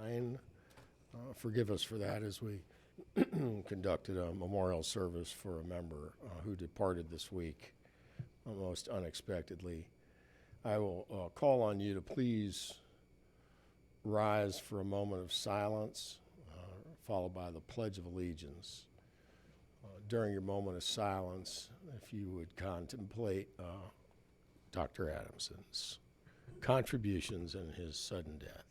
9. Forgive us for that as we conducted a memorial service for a member who departed this week most unexpectedly. I will call on you to please rise for a moment of silence, followed by the Pledge of Allegiance. During your moment of silence, if you would contemplate Dr. Adamson's contributions in his sudden death.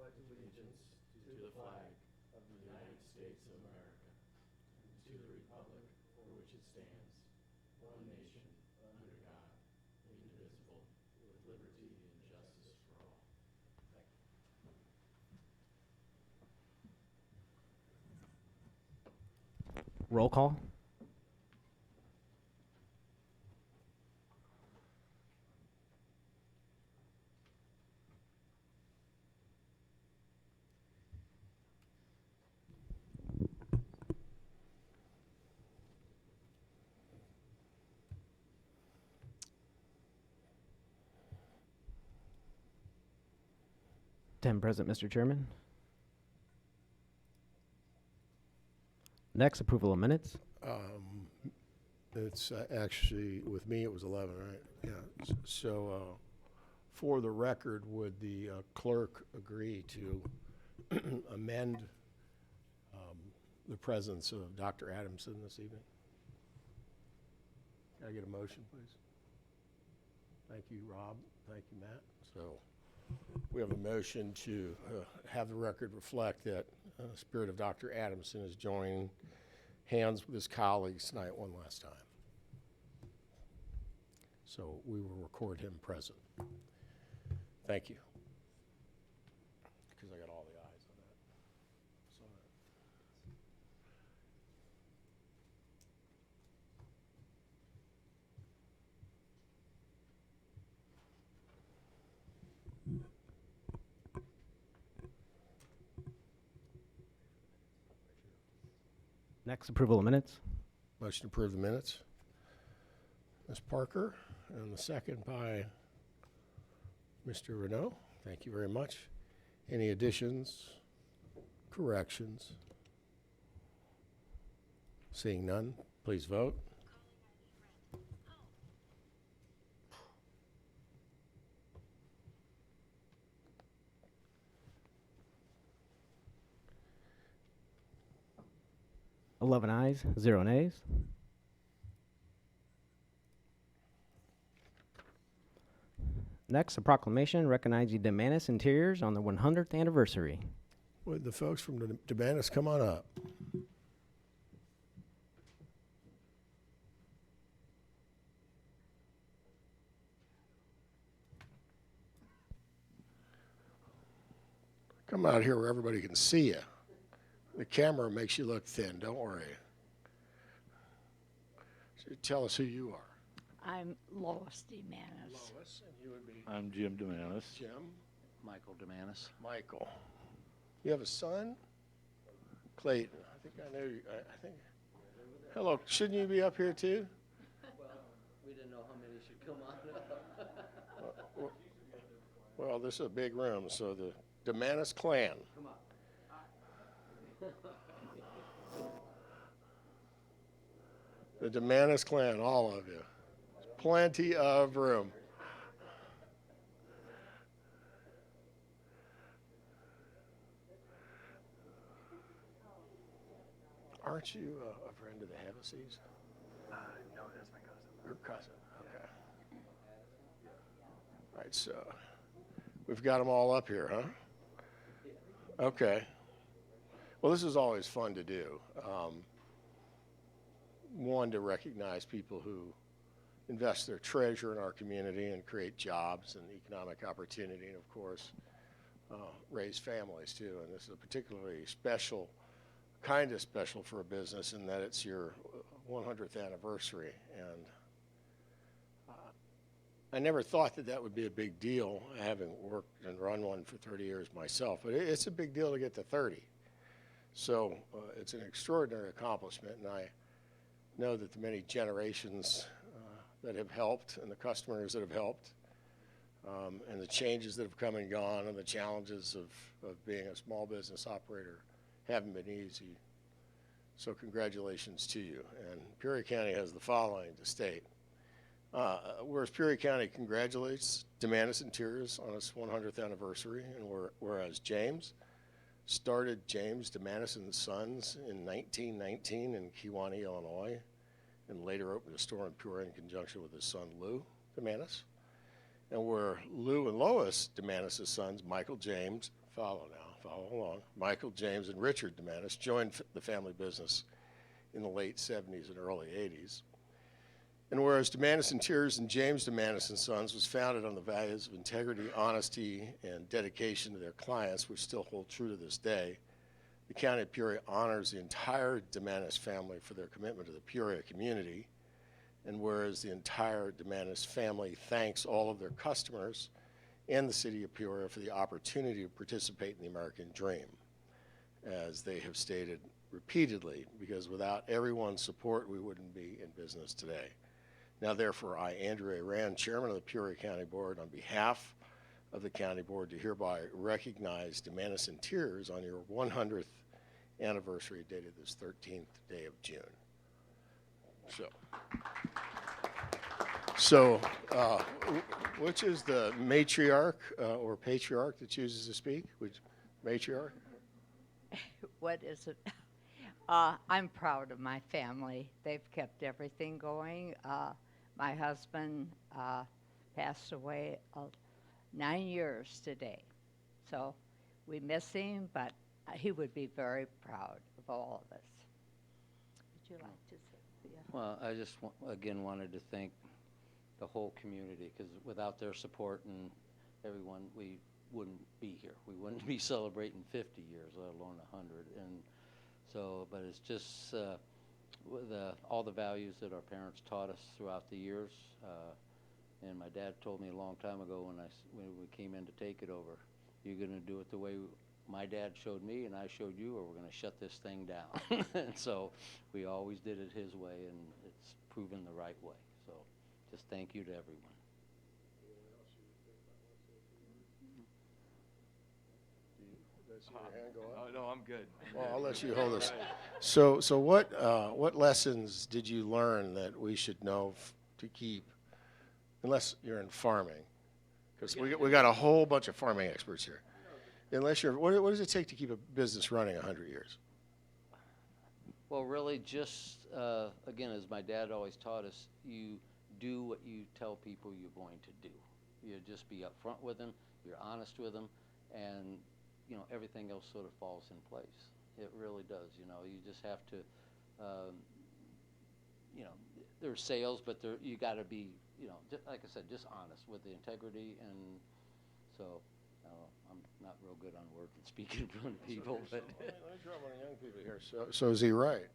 Allegiance to the flag of the United States of America, and to the republic for which it stands, one nation, under God, indivisible, with liberty and justice for all. Thank you. Roll call. Present, Mr. Chairman. Next, approval of minutes. It's actually, with me, it was 11, right? Yeah. So, for the record, would the clerk agree to amend the presence of Dr. Adamson this evening? Can I get a motion, please? Thank you, Rob. Thank you, Matt. So, we have a motion to have the record reflect that the spirit of Dr. Adamson is joining hands with his colleagues tonight one last time. So we will record him present. Thank you. Because I got all the eyes on that. Next, approval of minutes. Motion to approve the minutes. Ms. Parker, and the second by Mr. Renaud. Thank you very much. Any additions, corrections? Seeing none, please vote. Eleven ayes, 0 nays. Next, a proclamation recognizing dumanis Interiors on the 100th anniversary. Would the folks from dumanis come on up? Come out here where everybody can see you. The camera makes you look thin, don't worry. So tell us who you are. I'm Lois dumanis. Lois, and you would be? I'm Jim dumanis. Jim? Michael dumanis. Michael. You have a son? Clayton. I think I know you. I think. Hello, shouldn't you be up here too? Well, we didn't know how many should come on up. Well, this is a big room, so the dumanis clan. Come on. The dumanis clan, all of you. Plenty of room. Aren't you a friend of the Hevesies? No, that's my cousin. Your cousin, okay. All right, so we've got them all up here, huh? Okay. Well, this is always fun to do. One, to recognize people who invest their treasure in our community and create jobs and economic opportunity, and of course, raise families too. And this is a particularly special, kind of special for a business in that it's your 100th anniversary. And I never thought that that would be a big deal, having worked and run one for 30 years myself, but it's a big deal to get to 30. So it's an extraordinary accomplishment, and I know that the many generations that have helped and the customers that have helped and the changes that have come and gone and the challenges of being a small business operator haven't been easy. So congratulations to you. And Peoria County has the following to state. Whereas Peoria County congratulates dumanis Interiors on its 100th anniversary, and whereas James started James dumanis & Sons in 1919 in Kewanee, Illinois, and later opened a store in Peoria in conjunction with his son Lou dumanis. And where Lou and Lois dumanis & Sons, Michael James, follow along, Michael James and Richard dumanis joined the family business in the late 70s and early 80s. And whereas dumanis Interiors and James dumanis & Sons was founded on the values of integrity, honesty, and dedication to their clients, which still hold true to this day, the County of Peoria honors the entire dumanis family for their commitment to the Peoria community. And whereas the entire dumanis family thanks all of their customers and the City of Peoria for the opportunity to participate in the American dream, as they have stated repeatedly, because without everyone's support, we wouldn't be in business today. Now, therefore, I, Andrew A. Rand, Chairman of the Peoria County Board, on behalf of the County Board, to hereby recognize dumanis Interiors on your 100th anniversary dated this 13th day of June. So, which is the matriarch or patriarch that chooses to speak? Which matriarch? What is it? I'm proud of my family. They've kept everything going. My husband passed away 9 years today. So we miss him, but he would be very proud of all of us. Would you like to say? Yeah. Well, I just again wanted to thank the whole community, because without their support and everyone, we wouldn't be here. We wouldn't be celebrating 50 years, let alone 100. And so, but it's just all the values that our parents taught us throughout the years. And my dad told me a long time ago when we came in to take it over, you're going to do it the way my dad showed me and I showed you, or we're going to shut this thing down. And so we always did it his way, and it's proven the right way. So just thank you to everyone. No, I'm good. Well, I'll let you hold this. So what lessons did you learn that we should know to keep, unless you're in farming? Because we got a whole bunch of farming experts here. Unless you're, what does it take to keep a business running 100 years? Well, really just, again, as my dad always taught us, you do what you tell people you're going to do. You just be upfront with them, you're honest with them, and everything else sort of falls in place. It really does. You just have to, there's sales, but you got to be, like I said, just honest with the integrity. And so I'm not real good on work and speaking in front of people. But let me draw one of the young people here. So is he right?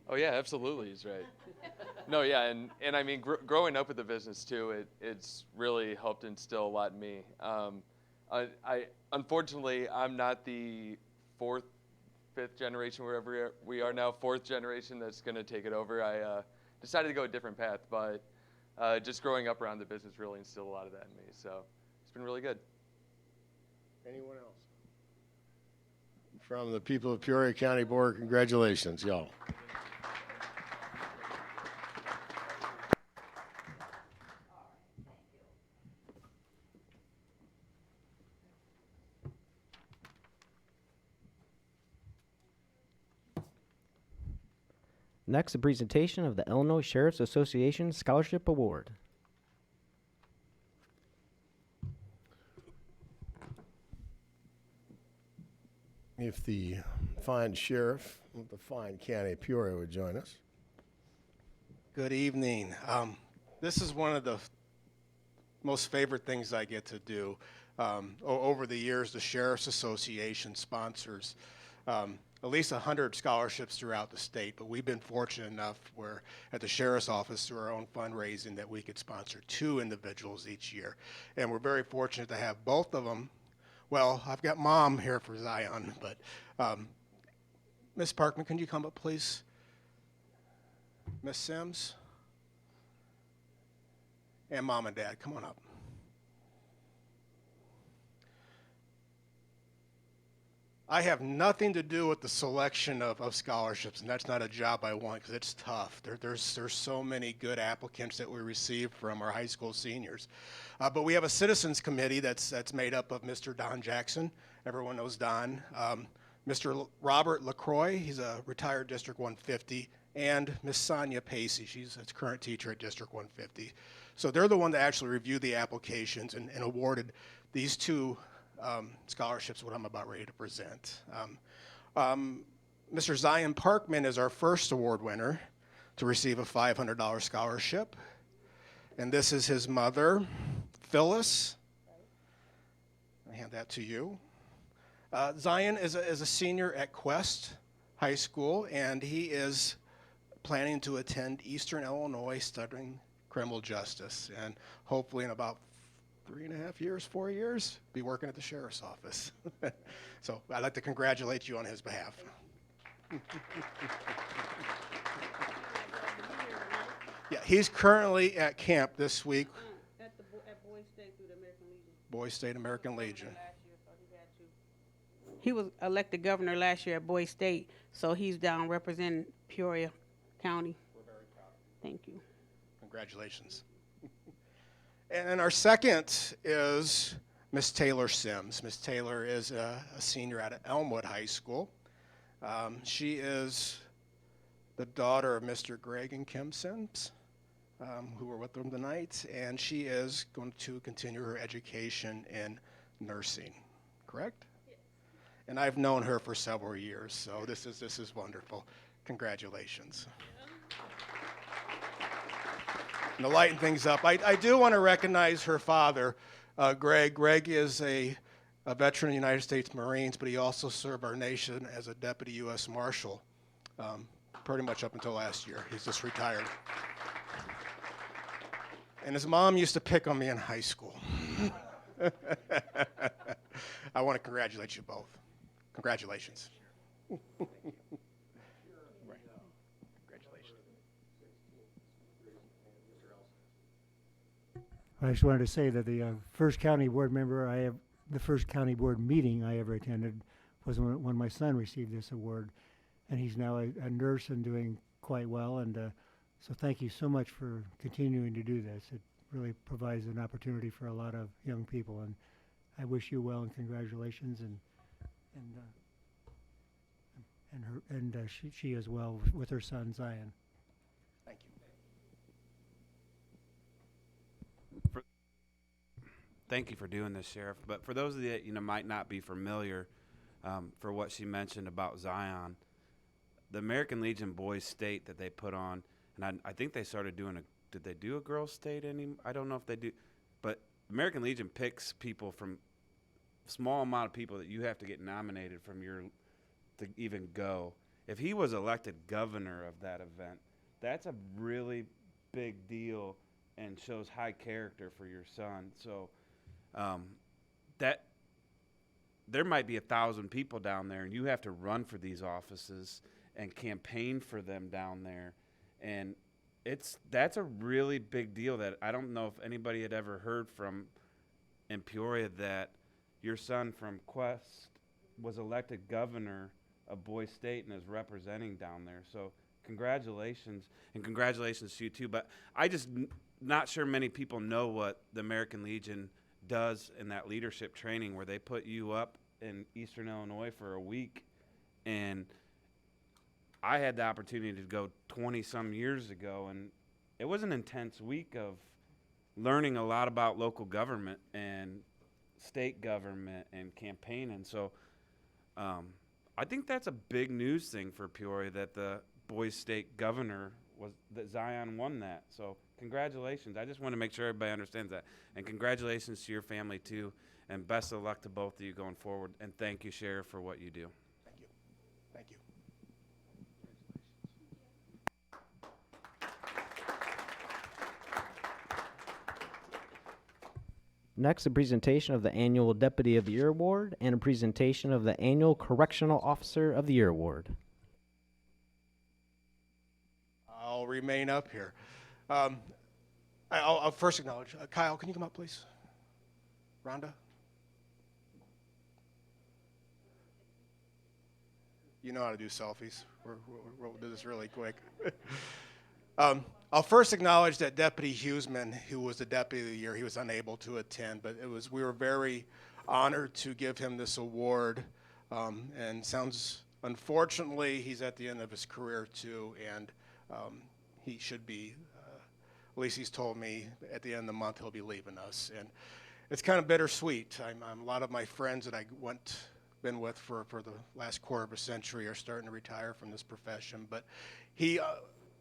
Oh yeah, absolutely, he's right. No, yeah, and I mean, growing up with the business too, it's really helped instill a lot in me. I unfortunately, I'm not the fifth generation, wherever we are now, fourth generation that's going to take it over. I decided to go a different path, but just growing up around the business really instilled a lot of that in me. So it's been really good. Anyone else? From the people of Peoria County Board, congratulations, y'all. Next, a presentation of the Illinois Sheriff's Association Scholarship Award. If the fine sheriff of the fine county of Peoria would join us. Good evening. This is one of the most favorite things I get to do. Over the years, the Sheriff's Association sponsors at least 100 scholarships throughout the state, but we've been fortunate enough where at the Sheriff's Office through our own fundraising that we could sponsor 2 individuals each year. And we're very fortunate to have both of them. Well, I've got Mom here for Zion, but Miss Parkman, can you come up, please? Miss Sims? And Mom and Dad, come on up. I have nothing to do with the selection of scholarships, and that's not a job I want because it's tough. There's so many good applicants that we receive from our high school seniors. But we have a citizens committee that's made up of Mr. Don Jackson. Everyone knows Don. Mr. Robert LaCroix, he's a retired District 150, and Miss Sonia Pacey, she's a current teacher at District 150. So they're the one that actually reviewed the applications and awarded these 2 scholarships, what I'm about ready to present. Mr. Zion Parkman is our first award winner to receive a $500 scholarship. And this is his mother, Phyllis. I hand that to you. Zion is a senior at Quest High School, and he is planning to attend Eastern Illinois studying criminal justice, and hopefully in about 3.5 years, 4 years, be working at the Sheriff's Office. So I'd like to congratulate you on his behalf. Yeah, he's currently at camp this week. At Boys State through the American Legion. Boys State American Legion. He was elected governor last year at Boys State, so he's down representing Peoria County. We're very proud. Thank you. Congratulations. And our second is Miss Taylor Sims. Miss Taylor is a senior at Elmwood High School. She is the daughter of Mr. Greg and Kim Sims, who were with them tonight, and she is going to continue her education in nursing, correct? Yes. And I've known her for several years, so this is wonderful. Congratulations. And to lighten things up, I do want to recognize her father, Greg. Greg is a veteran of the United States Marines, but he also served our nation as a deputy U.S. Marshal pretty much up until last year. He's just retired. And his mom used to pick on me in high school. I want to congratulate you both. Congratulations. Right. Congratulations. I just wanted to say that the first county board meeting I ever attended was when my son received this award, and he's now a nurse and doing quite well. And so thank you so much for continuing to do this. It really provides an opportunity for a lot of young people, and I wish you well and congratulations, and she as well with her son Zion. Thank you. Thank you for doing this, Sheriff. But for those of you that might not be familiar, for what she mentioned about Zion, the American Legion Boys State that they put on, and I think they started doing did they do a girls' state I don't know if they do, but American Legion picks people from small amount of people that you have to get nominated from to even go. If he was elected governor of that event, that's a really big deal and shows high character for your son. So that there might be 1,000 people down there, and you have to run for these offices and campaign for them down there, and that's a really big deal that I don't know if anybody had ever heard from in Peoria, that your son from Quest was elected governor of Boys State and is representing down there. So congratulations, and congratulations to you too. But I just not sure many people know what the American Legion does in that leadership training, where they put you up in Eastern Illinois for a week. And I had the opportunity to go 20-some years ago, and it was an intense week of learning a lot about local government and state government and campaigning. So I think that's a big news thing for Peoria, that the Boys State governor that Zion won that. So congratulations. I just want to make sure everybody understands that. And congratulations to your family too. And best of luck to both of you going forward. And thank you, Sheriff, for what you do. Thank you. Thank you. Next, a presentation of the annual Deputy of the Year Award and a presentation of the annual Correctional Officer of the Year Award. I'll remain up here. I'll first acknowledge, Kyle, can you come up, please? Rhonda? You know how to do selfies. We'll do this really quick. I'll first acknowledge that Deputy Huseman, who was the Deputy of the Year, he was unable to attend, but we were very honored to give him this award. And unfortunately, he's at the end of his career too, and he should be, at least he's told me, at the end of the month he'll be leaving us. And it's kind of bittersweet. A lot of my friends that I been with for the last quarter of a century are starting to retire from this profession, but he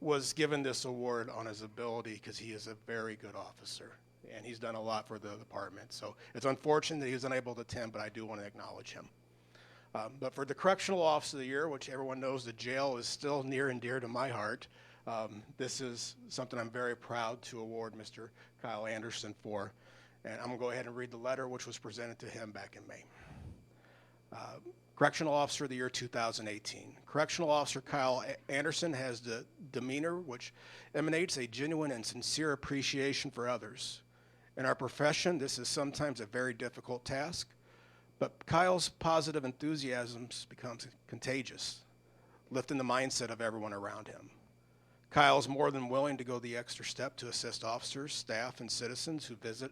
was given this award on his ability because he is a very good officer, and he's done a lot for the department. So it's unfortunate that he was unable to attend, but I do want to acknowledge him. But for the Correctional Officer of the Year, which everyone knows the jail is still near and dear to my heart, this is something I'm very proud to award Mr. Kyle Anderson for. And I'm going to go ahead and read the letter which was presented to him back in May. Correctional Officer of the Year 2018. Correctional Officer Kyle Anderson has the demeanor which emanates a genuine and sincere appreciation for others. In our profession, this is sometimes a very difficult task, but Kyle's positive enthusiasm becomes contagious, lifting the mindset of everyone around him. Kyle's more than willing to go the extra step to assist officers, staff, and citizens who visit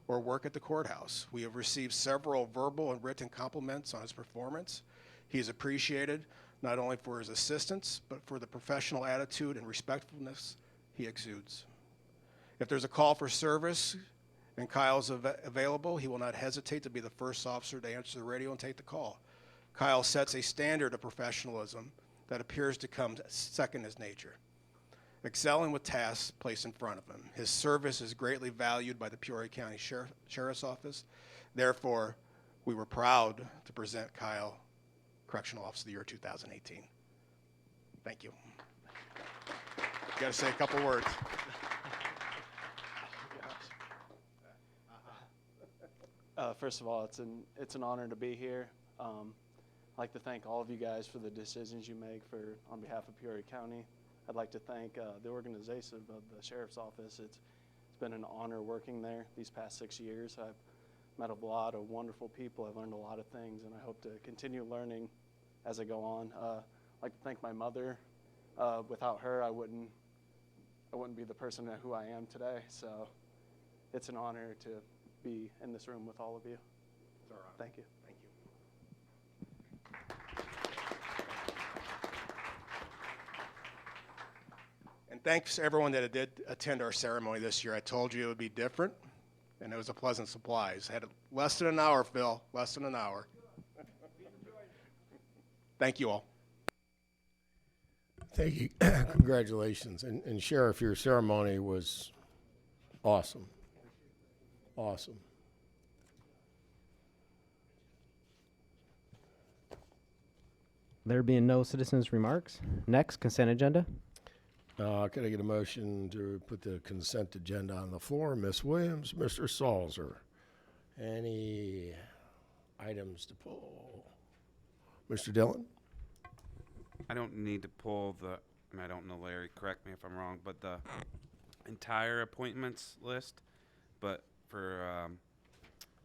or work at the courthouse. We have received several verbal and written compliments on his performance. He is appreciated not only for his assistance, but for the professional attitude and respectfulness he exudes. If there's a call for service and Kyle's available, he will not hesitate to be the first officer to answer the radio and take the call. Kyle sets a standard of professionalism that appears to come second his nature, excelling with tasks placed in front of him. His service is greatly valued by the Peoria County Sheriff's Office. Therefore, we were proud to present Kyle Correctional Officer of the Year 2018. Thank you. Got to say a couple words. First of all, it's an honor to be here. I'd like to thank all of you guys for the decisions you make on behalf of Peoria County. I'd like to thank the organization of the Sheriff's Office. It's been an honor working there these past 6 years. I've met a lot of wonderful people. I've learned a lot of things, and I hope to continue learning as I go on. I'd like to thank my mother. Without her, I wouldn't be the person who I am today. So it's an honor to be in this room with all of you. It's our honor. Thank you. Thank you. And thanks to everyone that did attend our ceremony this year. I told you it would be different, and it was a pleasant surprise. Had less than an hour, Phil, less than an hour. Thank you all. Thank you. Congratulations. And Sheriff, your ceremony was awesome. Awesome. There being no citizens' remarks, next, consent agenda. Could I get a motion to put the consent agenda on the floor? Ms. Williams, Mr. Salzer. Any items to pull? Mr. Dillon? I don't need to pull and I don't know, Larry, correct me if I'm wrong, but the entire appointments list, but for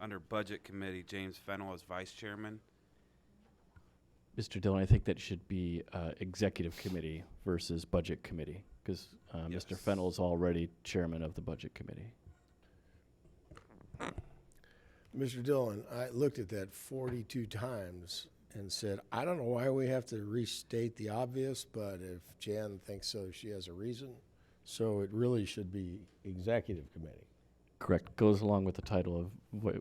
under Budget Committee, James Fennell as Vice Chairman. Mr. Dillon, I think that should be Executive Committee versus Budget Committee, because Mr. Yes. Fennell is already Chairman of the Budget Committee. Mr. Dillon, I looked at that 42 times and said, I don't know why we have to restate the obvious, but if Jan thinks so, she has a reason. So it really should be Executive Committee. Correct. Goes along with the title of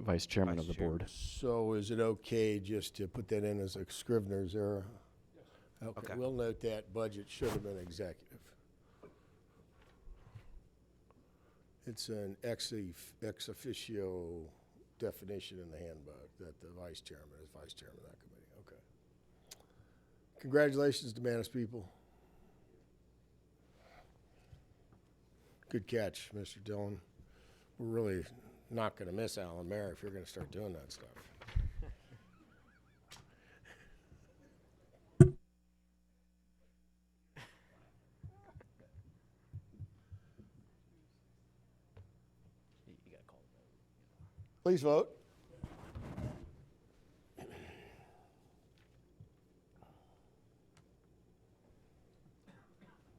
Vice Chairman Vice of the Chairman. Board. So is it okay just to put that in as a Scrivener's error? Yes. Okay, Okay. we'll note that budget should have been executive. It's an ex officio definition in the handbook that the vice chairman is vice chairman of that committee. Okay. Congratulations, dumanis people. Good catch, Mr. Dillon. We're really not going to miss Alan Mayer if you're going to start doing that stuff. Please vote.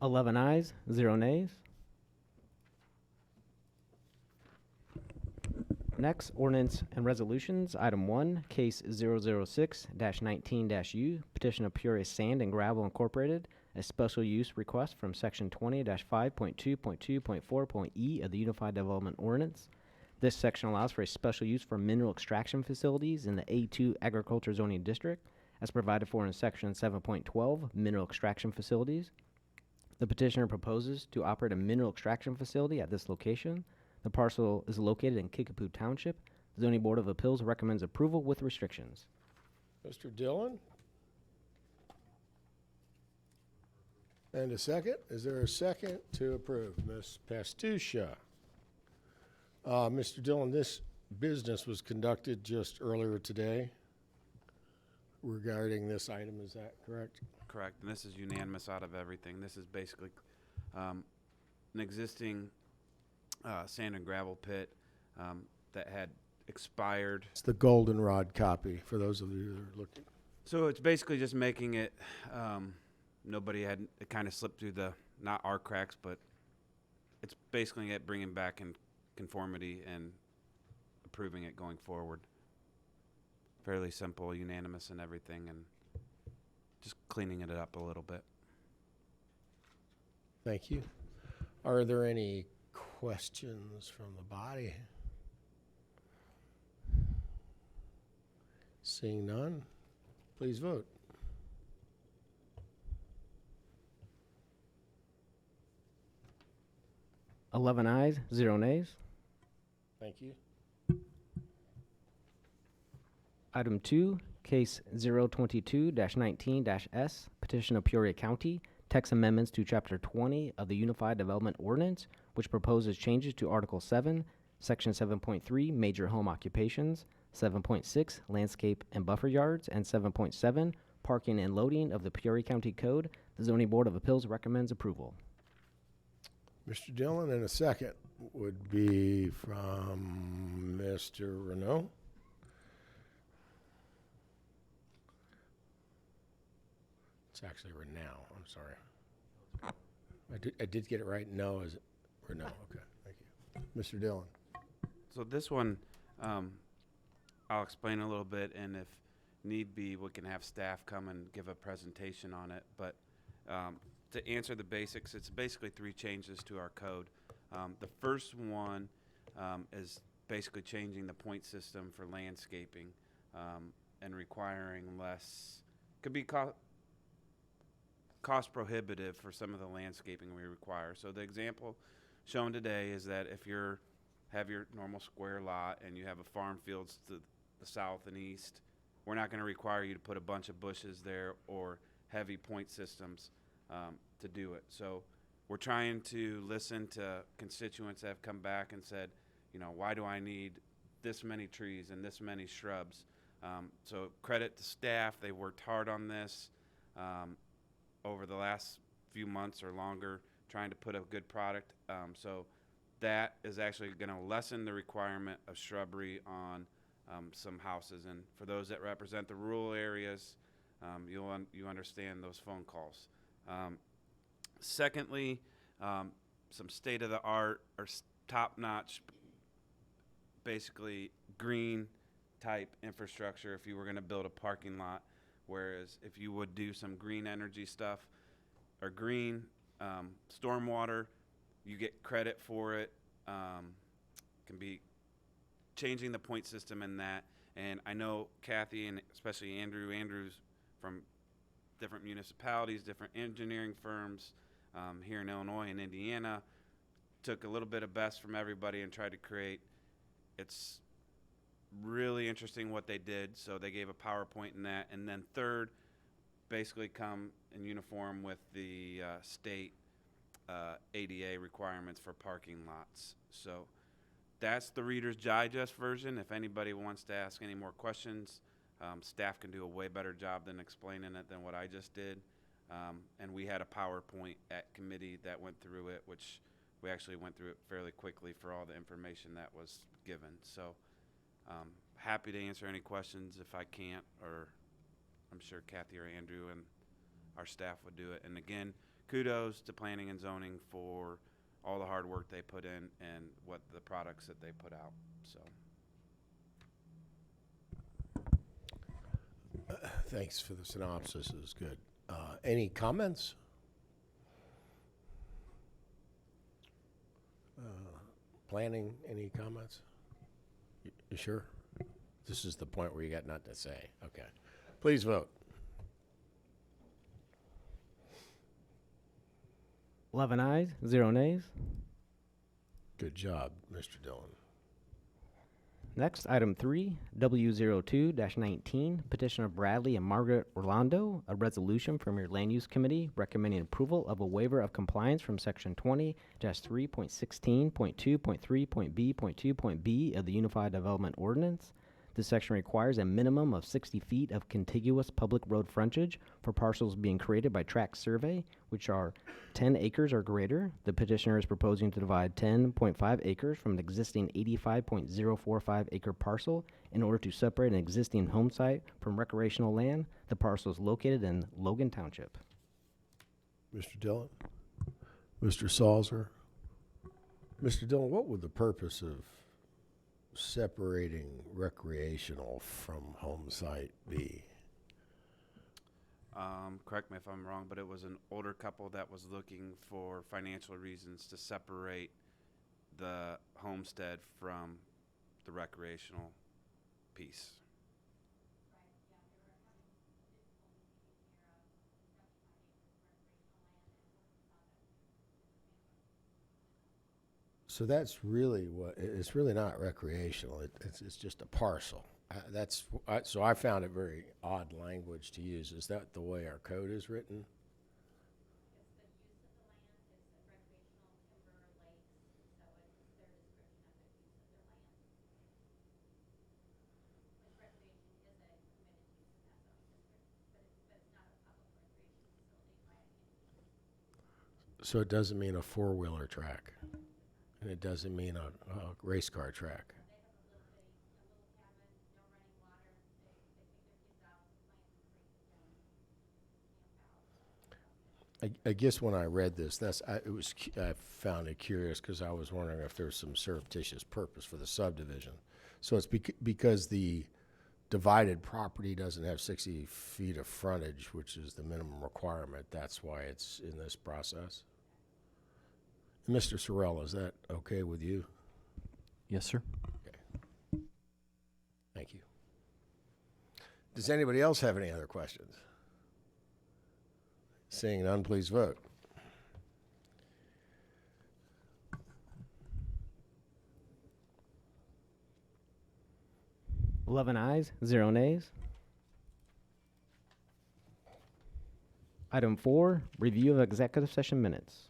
Eleven ayes, 0 nays. Next, ordinance and resolutions. Item 1, case 006-19-U, petition of Peoria Sand and Gravel Incorporated, a special use request from section 20-5.2.2.4.E of the Unified Development Ordinance. This section allows for a special use for mineral extraction facilities in the A2 Agriculture Zoning District, as provided for in section 7.12, mineral extraction facilities. The petitioner proposes to operate a mineral extraction facility at this location. The parcel is located in Kickapoo Township. The Zoning Board of Appeals recommends approval with restrictions. Mr. Dillon? And a second? Is there a second to approve? Ms. Pastusha? Mr. Dillon, this business was conducted just earlier today regarding this item. Is that correct? Correct, and this is unanimous out of everything. This is basically an existing sand and gravel pit that had expired. It's the goldenrod copy for those of you that are looking. So it's basically just making it, nobody had, it kind of slipped through the, not our cracks, but it's basically it bringing back in conformity and approving it going forward. Fairly simple, unanimous and everything, and just cleaning it up a little bit. Thank you. Are there any questions from the body? Seeing none, please vote. Eleven ayes, 0 nays. Thank you. Item 2, case 022-19-S, petition of Peoria County, text amendments to Chapter 20 of the Unified Development Ordinance, which proposes changes to Article 7, Section 7.3, major home occupations, 7.6, landscape and buffer yards, and 7.7, parking and loading of the Peoria County Code. The Zoning Board of Appeals recommends approval. Mr. Dillon, and a second would be from Mr. Renault. It's actually Renault. I'm sorry. I did get it right. No, is it Renault? Okay, thank you. Mr. Dillon. So this one, I'll explain a little bit, and if need be, we can have staff come and give a presentation on it. But to answer the basics, it's basically 3 changes to our code. The first one is basically changing the point system for landscaping and requiring less, could be cost prohibitive for some of the landscaping we require. So the example shown today is that if you have your normal square lot and you have a farm fields to the south and east, we're not going to require you to put a bunch of bushes there or heavy point systems to do it. So we're trying to listen to constituents that have come back and said, you know, why do I need this many trees and this many shrubs? So credit to staff, they worked hard on this over the last few months or longer, trying to put a good product. So that is actually going to lessen the requirement of shrubbery on some houses. And for those that represent the rural areas, you understand those phone calls. Secondly, some state-of-the-art or top-notch, basically green type infrastructure if you were going to build a parking lot, whereas if you would do some green energy stuff or green stormwater, you get credit for it. Can be changing the point system in that. And I know Kathy and especially Andrew's from different municipalities, different engineering firms here in Illinois and Indiana, took a little bit of best from everybody and tried to create, it's really interesting what they did. So they gave a PowerPoint in that. And then third, basically come in uniform with the state ADA requirements for parking lots. So that's the Reader's Digest version. If anybody wants to ask any more questions, staff can do a way better job than explaining it than what I just did. And we had a PowerPoint at committee that went through it, which we actually went through it fairly quickly for all the information that was given. So happy to answer any questions if I can't, or I'm sure Kathy or Andrew and our staff would do it. And again, kudos to planning and zoning for all the hard work they put in and what the products that they put out. So Thanks for the synopsis. It was good. Any comments? Planning, any comments? You sure? This is the point where you got nothing to say. Okay. Please vote. 11 ayes, 0 nays. Good job, Mr. Dillon. Next, item 3, W02-19, petition of Bradley and Margaret Orlando, a resolution from your Land Use Committee recommending approval of a waiver of compliance from Section 20-3.16.2.3.b.2.b of the Unified Development Ordinance. This section requires a minimum of 60 feet of contiguous public road frontage for parcels being created by tract survey, which are 10 acres or greater. The petitioner is proposing to divide 10.5 acres from an existing 85.045 acre parcel in order to separate an existing home site from recreational land. The parcel is located in Logan Township. Mr. Dillon? Mr. Salzer? Mr. Dillon, what would the purpose of separating recreational from home site be? Correct me if I'm wrong, but it was an older couple that was looking for financial reasons to separate the homestead from the recreational piece. So that's really what, it's really not recreational. It's just a parcel. So I found it very odd language to use. Is that the way our code is written? So it doesn't mean a four-wheeler track, and it doesn't mean a race car track. I guess when I read this, I found it curious because I was wondering if there's some surreptitious purpose for the subdivision. So it's because the divided property doesn't have 60 feet of frontage, which is the minimum requirement. That's why it's in this process. Mr. Sorrell, is that okay with you? Yes, sir. Okay. Thank you. Does anybody else have any other questions? Seeing none, please vote. Eleven ayes, 0 nays. Item 4, review of executive session minutes.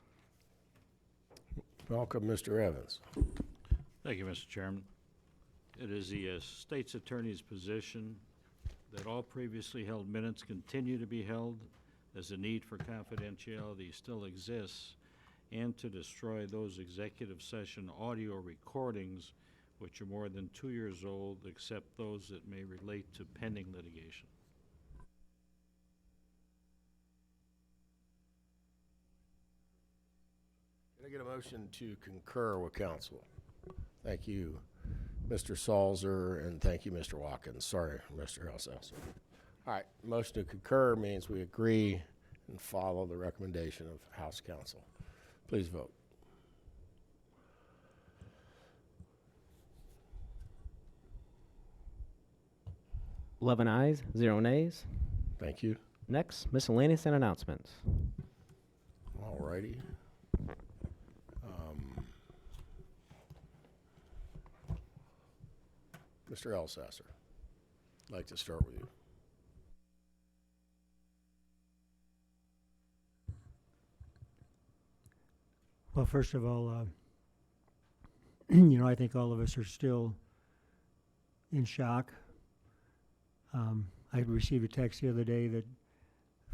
Welcome, Mr. Evans. Thank you, Mr. Chairman. It is the state's attorney's position that all previously held minutes continue to be held as the need for confidentiality still exists, and to destroy those executive session audio recordings which are more than 2 years old, except those that may relate to pending litigation. Can I get a motion to concur with counsel? Thank you, Mr. Salzer, and thank you, Mr. Watkins. Sorry, Mr. Helsesser. All right, motion to concur means we agree and follow the recommendation of House Counsel. Please vote. Eleven ayes, 0 nays. Thank you. Next, miscellaneous and announcements. All righty. Mr. Elsasser, I'd like to start with you. Well, first of all, I think all of us are still in shock. I received a text the other day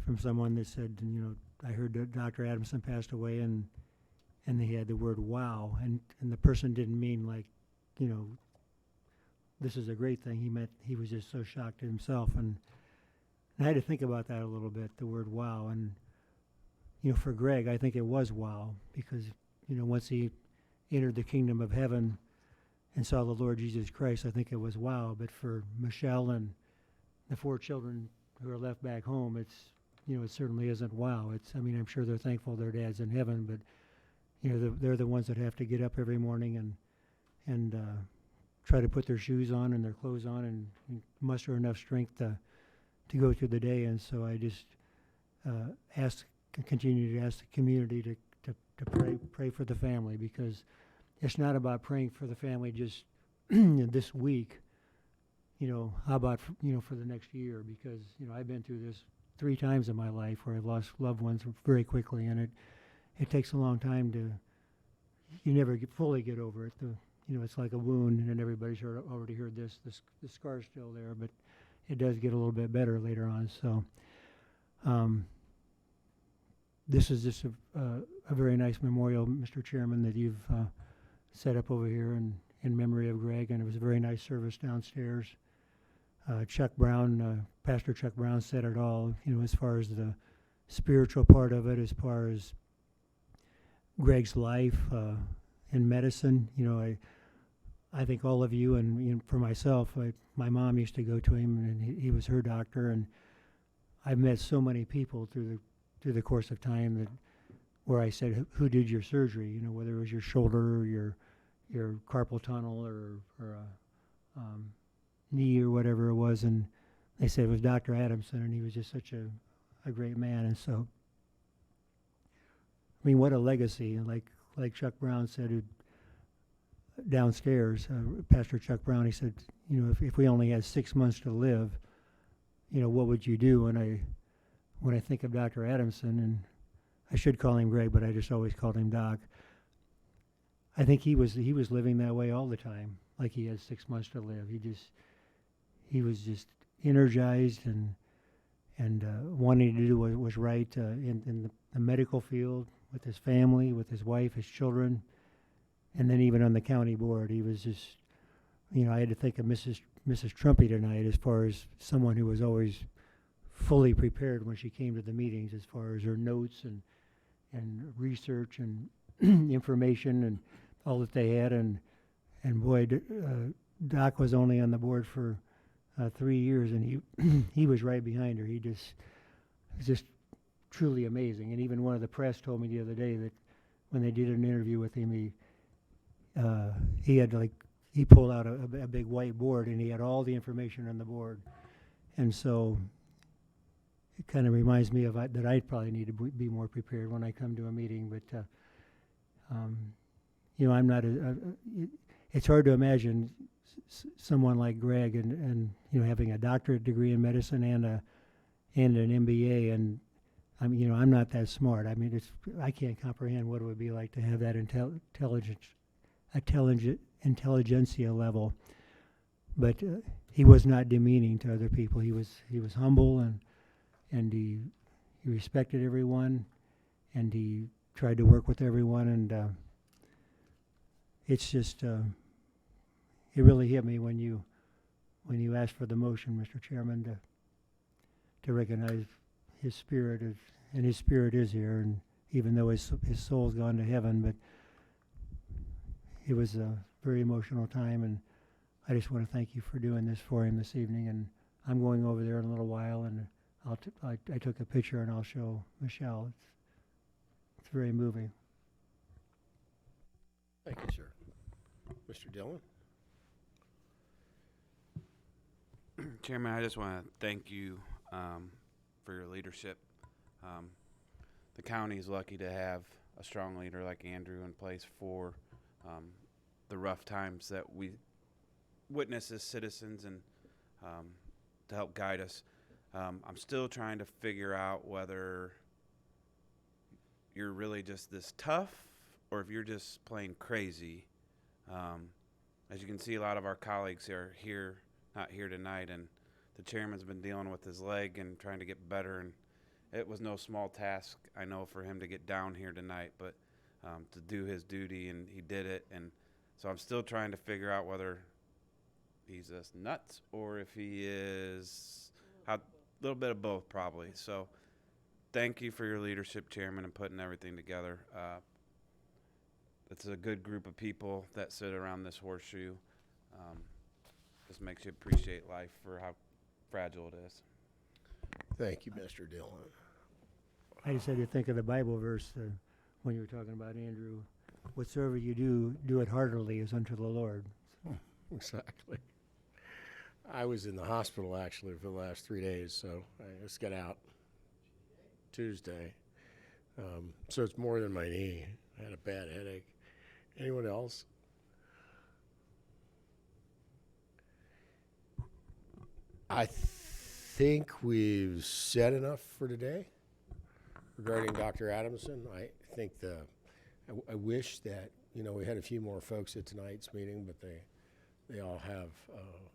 from someone that said, I heard that Dr. Adamson passed away, and they had the word "wow," and the person didn't mean like, this is a great thing. He meant he was just so shocked himself, and I had to think about that a little bit, the word "wow," and for Greg, I think it was wow, because once he entered the kingdom of heaven and saw the Lord Jesus Christ, I think it was wow. But for Michelle and the 4 children who are left back home, it certainly isn't wow. I'm sure they're thankful their dad's in heaven, but they're the ones that have to get up every morning and try to put their shoes on and their clothes on and muster enough strength to go through the day. And so I just continue to ask the community to pray for the family, because it's not about praying for the family just this week. How about for the next year? Because I've been through this 3 times in my life where I lost loved ones very quickly, and it takes a long time you never fully get over it. It's like a wound, and everybody's already heard this. The scar's still there, but it does get a little bit better later on. So this is just a very nice memorial, Mr. Chairman, that you've set up over here in memory of Greg, and it was a very nice service downstairs. Chuck Brown, Pastor Chuck Brown said it all, as far as the spiritual part of it, as far as Greg's life in medicine. I think all of you, and for myself, my mom used to go to him, and he was her doctor, and I've met so many people through the course of time where I said, who did your surgery? Whether it was your shoulder or your carpal tunnel or knee or whatever it was, and they said it was Dr. Adamson, and he was just such a great man. And so, what a legacy. And like Chuck Brown said downstairs, Pastor Chuck Brown, he said, if we only had 6 months to live, what would you do? And when I think of Dr. Adamson, and I should call him Greg, but I just always called him Doc, I think he was living that way all the time, like he had 6 months to live. He was just energized and wanting to do what was right in the medical field, with his family, with his wife, his children, and then even on the county board. He was just, I had to think of Mrs. Trumpy tonight as far as someone who was always fully prepared when she came to the meetings, as far as her notes and research and information and all that they had. And boy, Doc was only on the board for 3 years, and he was right behind her. He was just truly amazing. And even one of the press told me the other day that when they did an interview with him, he pulled out a big white board, and he had all the information on the board. And so it kind of reminds me of that I probably need to be more prepared when I come to a meeting. But I'm not it's hard to imagine someone like Greg and having a doctorate degree in medicine and an MBA, and I'm not that smart. I can't comprehend what it would be like to have that intelligentsia level. But he was not demeaning to other people. He was humble, and he respected everyone, and he tried to work with everyone. And it's just it really hit me when you asked for the motion, Mr. Chairman, to recognize his spirit and his spirit is here, and even though his soul's gone to heaven, but it was a very emotional time, and I just want to thank you for doing this for him this evening. And I'm going over there in a little while, and I took a picture, and I'll show Michelle. It's very moving. Thank you, sir. Mr. Dillon? Chairman, I just want to thank you for your leadership. The county is lucky to have a strong leader like Andrew in place for the rough times that we witness as citizens and to help guide us. I'm still trying to figure out whether you're really just this tough or if you're just plain crazy. As you can see, a lot of our colleagues are not here tonight, and the chairman's been dealing with his leg and trying to get better, and it was no small task, I know, for him to get down here tonight, but to do his duty, and he did it. And so I'm still trying to figure out whether he's just nuts or if he is a little bit of both, probably. So thank you for your leadership, Chairman, and putting everything together. It's a good group of people that sit around this horseshoe. Just makes you appreciate life for how fragile it is. Thank you, Mr. Dillon. I just had to think of the Bible verse when you were talking about Andrew. Whatsoever you do, do it heartily as unto the Lord. Exactly. I was in the hospital actually for the last 3 days, so I just got out Tuesday. So it's more than my knee. I had a bad headache. Anyone else? I think we've said enough for today regarding Dr. Adamson. I think I wish that, we had a few more folks at tonight's meeting, but they all have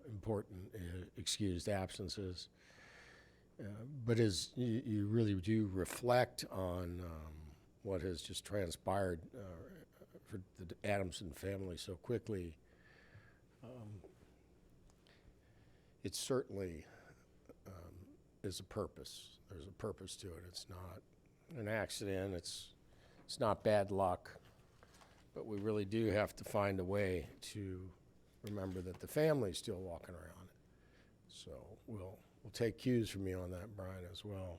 important excused absences. But as you really do reflect on what has just transpired for the Adamson family so quickly, it certainly is a purpose. There's a purpose to it. It's not an accident. It's not bad luck. But we really do have to find a way to remember that the family's still walking around. So we'll take cues from you on that, Brian, as well.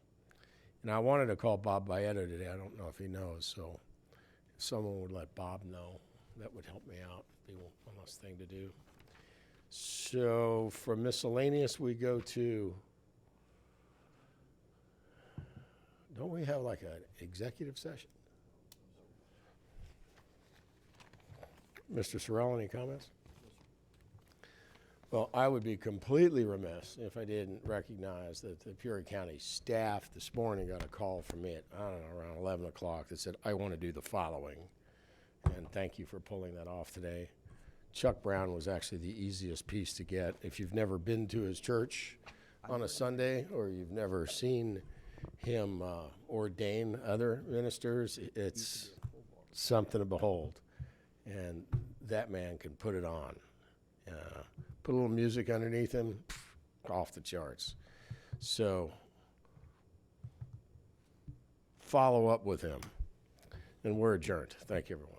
And I wanted to call Bob Baeta today. I don't know if he knows. So if someone would let Bob know, that would help me out. Be one less thing to do. So from miscellaneous, we go to, don't we have like an executive session? Mr. Sorrell, any comments? Well, I would be completely remiss if I didn't recognize that the Peoria County staff this morning got a call from me at, around 11 o'clock that said, I want to do the following. And thank you for pulling that off today. Chuck Brown was actually the easiest piece to get. If you've never been to his church on a Sunday or you've never seen him ordain other ministers, it's something to behold. And that man can put it on. Put a little music underneath him, off the charts. So follow up with him. And we're adjourned. Thank you, everyone.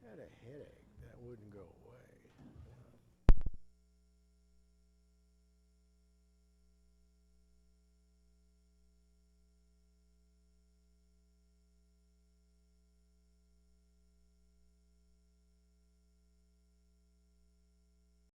Had a headache that wouldn't go away.